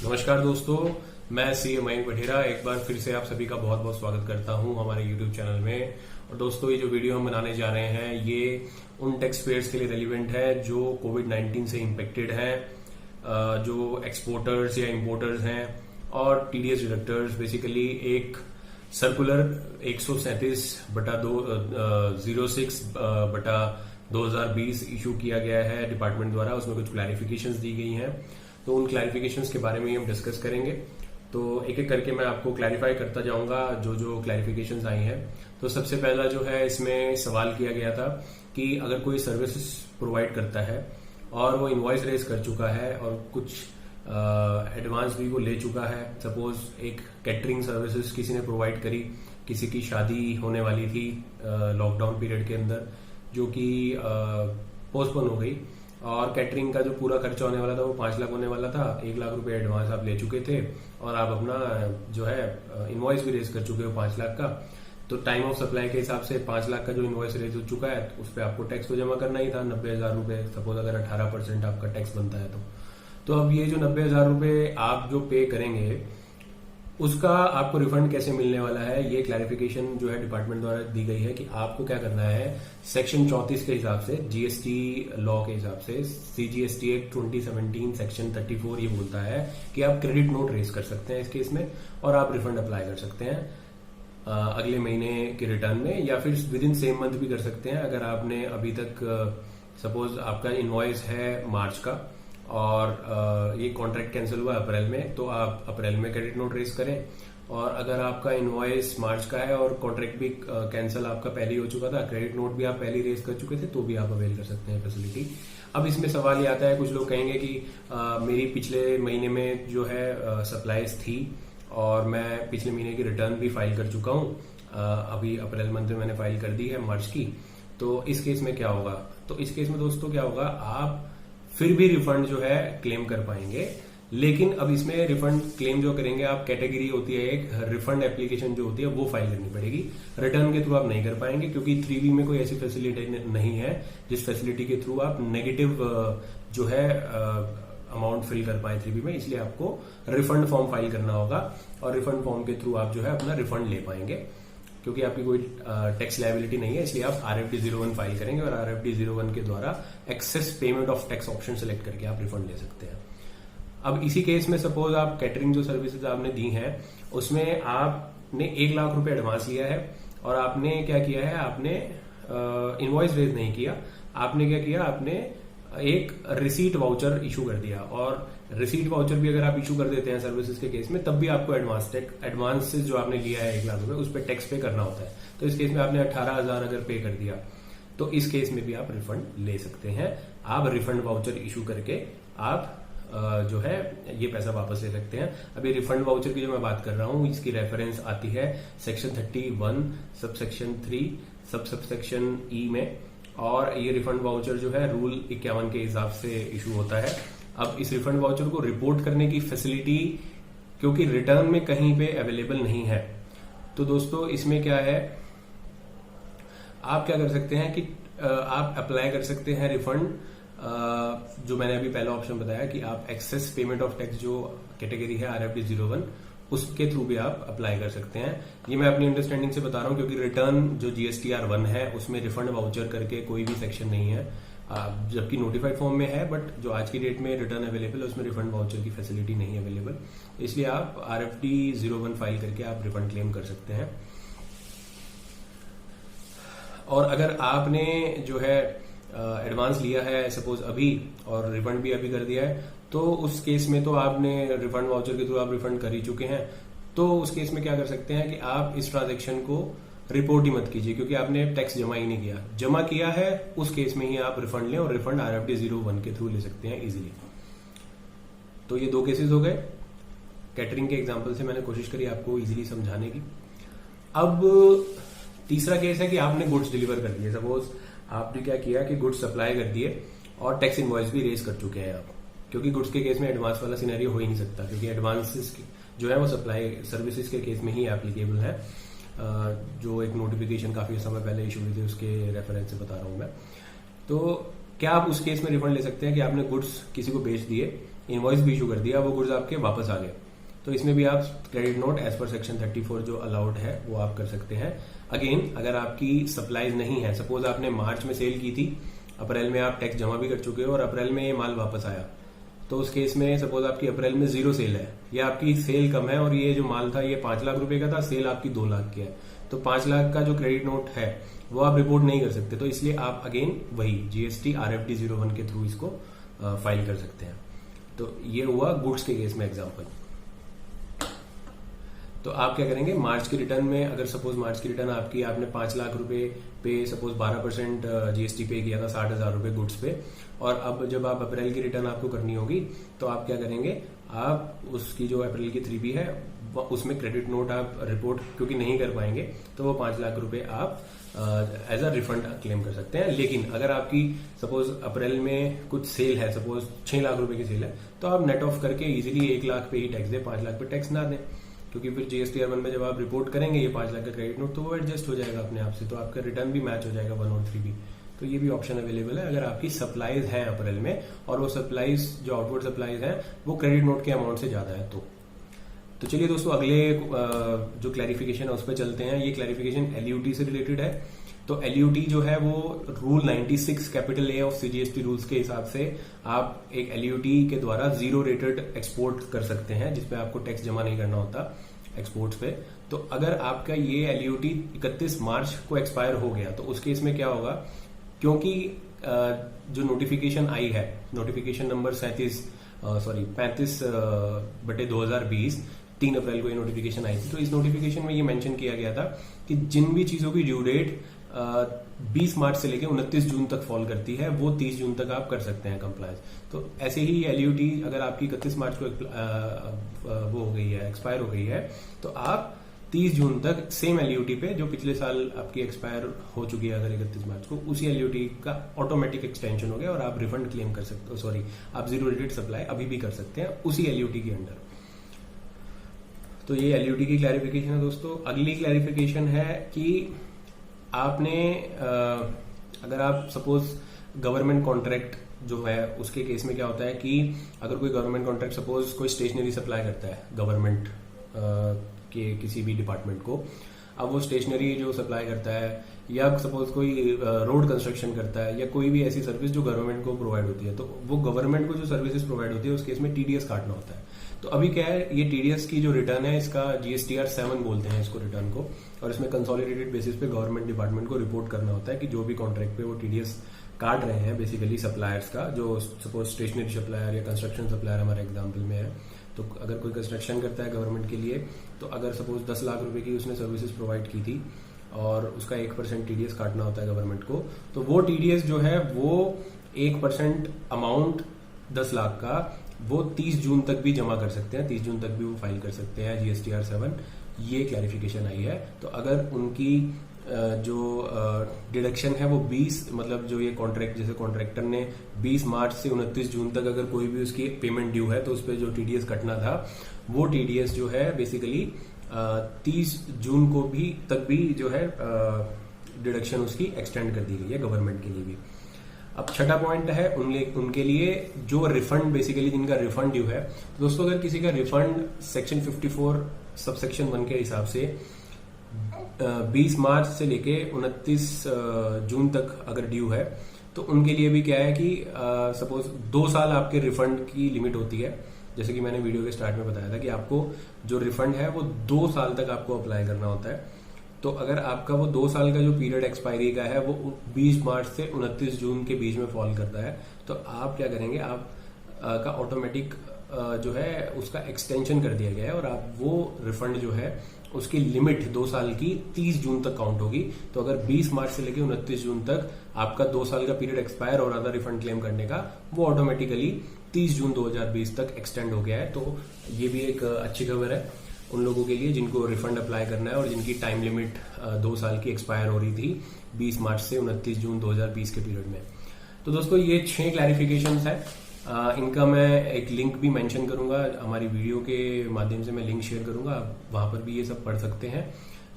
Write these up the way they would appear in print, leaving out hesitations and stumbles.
नमस्कार दोस्तों, मैं सीए मयंक बठेरा एक बार फिर से आप सभी का बहुत बहुत स्वागत करता हूं हमारे YouTube चैनल में। और दोस्तों, ये जो वीडियो हम बनाने जा रहे हैं ये उन टैक्स पेयर्स के लिए रेलिवेंट है जो कोविड-19 से इम्पेक्टेड हैं, जो एक्सपोर्टर्स या इम्पोर्टर्स हैं और टीडीएस डिडक्टर्स। बेसिकली एक सर्कुलर 137/06/2020 इशू किया गया है डिपार्टमेंट द्वारा। उसमें कुछ क्लैरिफिकेशंस दी गई हैं, तो उन क्लैरिफिकेशंस के बारे में ही हम डिस्कस करेंगे। तो एक एक करके मैं आपको क्लैरिफाई करता जाऊंगा जो जो क्लैरिफिकेशंस आई हैं। तो सबसे पहला जो है, इसमें सवाल किया गया था कि अगर कोई सर्विसेज प्रोवाइड करता है और वो इनवॉइस रेज कर चुका है और कुछ एडवांस भी वो ले चुका है। सपोज एक कैटरिंग सर्विसेज किसी ने प्रोवाइड करी, किसी की शादी होने वाली थी लॉकडाउन पीरियड के अंदर, जो कि पोस्टपोन हो गई, और कैटरिंग का जो पूरा खर्चा होने वाला था वो 5 लाख होने वाला था। 1 लाख रुपए एडवांस आप ले चुके थे और आप अपना जो है इनवॉइस भी रेज कर चुके हो 5 लाख का। तो टाइम ऑफ सप्लाई के हिसाब से 5 लाख का जो इनवॉइस रेज हो चुका है उस पर आपको टैक्स तो जमा करना ही था 90,000 रुपए। सपोज अगर 18% आपका टैक्स बनता है तो अब ये जो 90,000 रुपए आप जो पे करेंगे उसका आपको रिफंड कैसे मिलने वाला है, ये क्लैरिफिकेशन जो है डिपार्टमेंट द्वारा दी गई है कि आपको क्या करना है। सेक्शन 34 के हिसाब से, जीएसटी लॉ के हिसाब से, सीजीएसटी एक्ट 2017 सेक्शन 34 ये बोलता है कि आप क्रेडिट नोट रेज कर सकते हैं इस केस में और आप रिफंड अप्लाई कर सकते हैं अगले महीने के रिटर्न में, या फिर विद इन सेम मंथ भी कर सकते हैं। अगर आपने अभी तक सपोज आपका इनवॉइस है मार्च का और ये कॉन्ट्रैक्ट कैंसिल हुआ अप्रैल में, तो आप अप्रैल में क्रेडिट नोट रेज करें। और अगर आपका इनवॉइस मार्च का है और कॉन्ट्रैक्ट भी कैंसिल आपका पहले ही हो चुका था, क्रेडिट नोट भी आप पहले ही रेज कर चुके थे, तो भी आप अवेल कर सकते हैं फैसिलिटी। अब इसमें सवाल ये आता है, कुछ लोग कहेंगे कि मेरी पिछले महीने में जो है सप्लाईज थी और मैं पिछले महीने की रिटर्न भी फाइल कर चुका हूँ, अभी अप्रैल मंथ में मैंने फाइल कर दी है मार्च की, तो इस केस में क्या होगा। तो इस केस में दोस्तों क्या होगा, आप फिर भी रिफंड जो है क्लेम कर पाएंगे। लेकिन अब इसमें रिफंड क्लेम जो करेंगे आप, कैटेगरी होती है एक, रिफंड एप्लीकेशन जो होती है वो फाइल करनी पड़ेगी। रिटर्न के थ्रू आप नहीं कर पाएंगे क्योंकि 3B में कोई ऐसी फैसिलिटी नहीं है जिस फैसिलिटी के थ्रू आप नेगेटिव जो है अमाउंट फिल कर पाए 3B में। इसलिए आपको रिफंड फॉर्म फाइल करना होगा और रिफंड फॉर्म के थ्रू आप जो है अपना रिफंड ले पाएंगे, क्योंकि आपकी कोई टैक्स लायबिलिटी नहीं है। इसलिए आप RFD 01 फाइल करेंगे और RFD 01 के द्वारा access payment of tax option select करके आप रिफंड ले सकते हैं। अब इसी केस में सपोज आप कैटरिंग जो सर्विसेज आपने दी हैं उसमें आपने 1 लाख रुपए एडवांस लिया है और आपने क्या किया है, आपने इनवॉइस रेज नहीं किया, आपने क्या किया, आपने एक रिसीट वाउचर इशू कर दिया। और रिसीट वाउचर भी अगर आप इशू कर देते हैं सर्विसेज के केस में, तब भी आपको एडवांस जो आपने लिया है 1 लाख रुपए, उस पर टैक्स पे करना होता है। तो इस केस में आपने 18,000 अगर पे कर दिया तो इस केस में भी आप रिफंड ले सकते हैं। आप रिफंड वाउचर इशू करके आप जो है ये पैसा वापस ले सकते हैं। अभी रिफंड वाउचर की जो मैं बात कर रहा हूं, इसकी रेफरेंस आती है सेक्शन 31 सबसेक्शन 3 सबसेक्शन ई में, और ये रिफंड वाउचर जो है रूल 51 के हिसाब से इशू होता है। अब इस रिफंड वाउचर को रिपोर्ट करने की फैसिलिटी क्योंकि रिटर्न में कहीं पे अवेलेबल नहीं है, तो दोस्तों इसमें क्या है, आप क्या कर सकते हैं कि आप अप्लाई कर सकते हैं रिफंड, जो मैंने अभी पहला ऑप्शन बताया कि आप एक्सेस पेमेंट ऑफ टैक्स जो कैटेगरी है RFD 01 उसके थ्रू भी आप अप्लाई कर सकते हैं। ये मैं अपनी अंडरस्टैंडिंग से बता रहा हूं क्योंकि रिटर्न जो GSTR 1 है उसमें रिफंड वाउचर करके कोई भी सेक्शन नहीं है, जबकि नोटिफाइड फॉर्म में है, बट जो आज की डेट में रिटर्न अवेलेबल है उसमें रिफंड वाउचर की फैसिलिटी नहीं अवेलेबल। इसलिए आप RFD 01 फाइल करके आप रिफंड क्लेम कर सकते हैं। और अगर आपने जो है एडवांस लिया है सपोज अभी और रिफंड भी अभी कर दिया है, तो उस केस में तो आपने रिफंड वाउचर के थ्रू आप रिफंड कर ही चुके हैं। तो उस केस में क्या कर सकते हैं कि आप इस ट्रांजैक्शन को रिपोर्ट ही मत कीजिए क्योंकि आपने टैक्स जमा ही नहीं किया। जमा किया है उस केस में ही आप रिफंड लें और रिफंड RFD 01 के थ्रू ले सकते हैं इजीली। तो ये 2 केसेस हो गए। कैटरिंग के एग्जांपल से मैंने कोशिश करी आपको इजीली समझाने की। अब तीसरा केस है कि आपने गुड्स डिलीवर कर दिए। सपोज आपने क्या किया कि गुड्स सप्लाई कर दिए और टैक्स इनवॉइस भी रेज कर चुके हैं आप, क्योंकि गुड्स के केस में एडवांस वाला सिनेरियो हो ही नहीं सकता क्योंकि एडवांसेस जो है वो सप्लाई सर्विसेज के केस में ही एप्लीकेबल है। जो एक नोटिफिकेशन काफी समय पहले इशू हुई थी उसके रेफरेंस से बता रहा हूं मैं। तो क्या आप उस केस में रिफंड ले सकते हैं कि आपने गुड्स किसी को बेच दिए इनवॉइस भी इशू कर दिया, वो गुड्स आपके वापस आ गए, तो इसमें भी आप credit note as per section 34 जो अलाउड है वो आप कर सकते हैं। अगेन अगर आपकी सप्लाईज नहीं है, सपोज आपने मार्च में सेल की थी, अप्रैल में आप टैक्स जमा भी कर चुके हो और अप्रैल में ये माल वापस आया, तो उस केस में सपोज आपकी अप्रैल में 0 सेल है या आपकी सेल कम है और ये जो माल था ये 5 लाख रुपए का था, सेल आपकी 2 लाख की है, तो 5 लाख का जो क्रेडिट नोट है वो आप रिपोर्ट नहीं कर सकते, तो इसलिए आप अगेन वही GST RFD 01 के थ्रू इसको फाइल कर सकते हैं। तो ये हुआ गुड्स के केस में एग्जाम्पल। तो आप क्या करेंगे, मार्च की रिटर्न में अगर सपोज मार्च की रिटर्न आपकी, आपने 5 लाख रुपए पे सपोज 12% GST पे किया था 60,000 रुपए गुड्स पे, और अब जब आप अप्रैल की रिटर्न आपको करनी होगी तो आप क्या करेंगे, आप उसकी जो अप्रैल की 3B है उसमें क्रेडिट नोट आप रिपोर्ट क्योंकि नहीं कर पाएंगे तो वो 5 लाख रुपए आप एज अ रिफंड क्लेम कर सकते हैं। लेकिन अगर आपकी सपोज अप्रैल में कुछ सेल है, सपोज 6 लाख रुपए की सेल है, तो आप नेट ऑफ करके इजीली 1 लाख पे ही टैक्स दें, 5 लाख पे टैक्स ना दें, क्योंकि फिर GST R1 में जब आप रिपोर्ट करेंगे ये 5 लाख का क्रेडिट नोट तो वो एडजस्ट हो जाएगा अपने आप से, तो आपका रिटर्न भी मैच हो जाएगा 1 और 3B। तो ये भी ऑप्शन अवेलेबल है अगर आपकी सप्लाईज हैं अप्रैल में और वो सप्लाईज जो आउटवर्ड सप्लाईज हैं वो क्रेडिट नोट के अमाउंट से ज्यादा है। तो चलिए दोस्तों अगले जो क्लैरिफिकेशन है उस पर चलते हैं। ये क्लैरिफिकेशन LUT से रिलेटेड है। तो LUT जो है वो rule 96 capital A of CGST rules के हिसाब से आप एक LUT के द्वारा 0 रेटेड एक्सपोर्ट कर सकते हैं जिसपे आपको टैक्स जमा नहीं करना होता एक्सपोर्ट्स पे। तो अगर आपका ये LUT 31 मार्च को एक्सपायर हो गया तो उस केस में क्या होगा, क्योंकि जो नोटिफिकेशन आई है, नोटिफिकेशन नंबर 35/2020 3 अप्रैल को ये नोटिफिकेशन आई थी, तो इस नोटिफिकेशन में ये मेंशन किया गया था कि जिन भी चीजों की ड्यू डेट 20 मार्च से लेकर 29 जून तक फॉल करती है वो 30 जून तक आप कर सकते हैं कंप्लायंस। तो ऐसे ही LUT अगर आपकी 31 मार्च को वो हो गई है, एक्सपायर हो गई है, तो आप 30 जून तक सेम LUT पे जो पिछले साल आपकी एक्सपायर हो चुकी है अगर 31 मार्च को, उसी LUT का ऑटोमेटिक एक्सटेंशन हो गया और आप रिफंड क्लेम कर सकते हो, आप 0 रेटेड सप्लाई अभी भी कर सकते हैं उसी LUT के अंडर। तो ये LUT की क्लैरिफिकेशन है दोस्तों। अगली क्लैरिफिकेशन है कि आपने अगर आप सपोज गवर्नमेंट कॉन्ट्रैक्ट जो है उसके केस में क्या होता है कि अगर कोई गवर्नमेंट कॉन्ट्रैक्ट सपोज कोई स्टेशनरी सप्लाई करता है गवर्नमेंट के किसी भी डिपार्टमेंट को, अब वो स्टेशनरी जो सप्लाई करता है या सपोज कोई रोड कंस्ट्रक्शन करता है या कोई भी ऐसी सर्विस जो गवर्नमेंट को प्रोवाइड होती है, तो वो गवर्नमेंट को जो सर्विसेज प्रोवाइड होती है उस केस में TDS काटना होता है। तो अभी क्या है, ये TDS की जो रिटर्न है इसका GSTR 7 बोलते हैं इसको रिटर्न को, और इसमें कंसोलिडेटेड बेसिस पे गवर्नमेंट डिपार्टमेंट को रिपोर्ट करना होता है कि जो भी कॉन्ट्रैक्ट पे वो TDS काट रहे हैं बेसिकली सप्लायर्स का, जो सपोज स्टेशनरी सप्लायर या कंस्ट्रक्शन सप्लायर हमारे एग्जाम्पल में है, तो अगर कोई कंस्ट्रक्शन करता है गवर्नमेंट के लिए, तो अगर सपोज 10 लाख रुपए की उसने सर्विसेज प्रोवाइड की थी और उसका 1% TDS काटना होता है गवर्नमेंट को, तो वो TDS जो है वो 1% अमाउंट 10 लाख का वो 30 जून तक भी जमा कर सकते हैं, 30 जून तक भी वो फाइल कर सकते हैं GSTR 7। ये क्लैरिफिकेशन आई है। तो अगर उनकी जो डिडक्शन है वो 20 मतलब जो ये कॉन्ट्रैक्ट जैसे कॉन्ट्रैक्टर ने 20 मार्च से 29 जून तक अगर कोई भी उसकी पेमेंट ड्यू है तो उस पर जो TDS कटना था वो TDS जो है बेसिकली 30 जून को भी तक भी जो है डिडक्शन उसकी एक्सटेंड कर दी गई है गवर्नमेंट के लिए भी। अब छठा पॉइंट है उनके लिए जो रिफंड बेसिकली जिनका रिफंड ड्यू है। तो दोस्तों अगर किसी का रिफंड सेक्शन 54 सबसेक्शन 1 के हिसाब से 20 मार्च से लेके 29 जून तक अगर ड्यू है तो उनके लिए भी क्या है कि सपोज 2 साल आपके रिफंड की लिमिट होती है, जैसे कि मैंने वीडियो के स्टार्ट में बताया था कि आपको जो रिफंड है वो 2 साल तक आपको अप्लाई करना होता है। तो अगर आपका वो 2 साल का जो पीरियड एक्सपायरी का है वो 20 मार्च से 29 जून के बीच में फॉल करता है, तो आप क्या करेंगे, आप का ऑटोमेटिक जो है उसका एक्सटेंशन कर दिया गया है और आप वो रिफंड जो है उसकी लिमिट 2 साल की 30 जून तक काउंट होगी। तो अगर 20 मार्च से लेकर 29 जून तक आपका 2 साल का पीरियड एक्सपायर हो रहा था रिफंड क्लेम करने का, वो ऑटोमेटिकली 30 जून 2020 तक एक्सटेंड हो गया है। तो ये भी एक अच्छी खबर है उन लोगों के लिए जिनको रिफंड अप्लाई करना है और जिनकी टाइम लिमिट 2 साल की एक्सपायर हो रही थी 20 मार्च से 29 जून 2020 के पीरियड में। तो दोस्तों ये 6 क्लैरिफिकेशंस है। इनका मैं एक लिंक भी मेंशन करूंगा, हमारी वीडियो के माध्यम से मैं लिंक शेयर करूंगा, आप वहां पर भी ये सब पढ़ सकते हैं।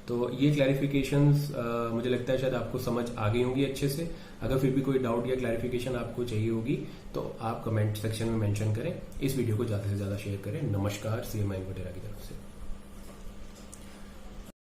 तो ये क्लैरिफिकेशंस मुझे लगता है शायद आपको समझ आ गई होंगी अच्छे से। अगर फिर भी कोई डाउट या क्लैरिफिकेशन आपको चाहिए होगी तो आप कमेंट सेक्शन में मेंशन करें। इस वीडियो को ज्यादा से ज्यादा शेयर करें। नमस्कार, CA माइंड वटेरा की तरफ से।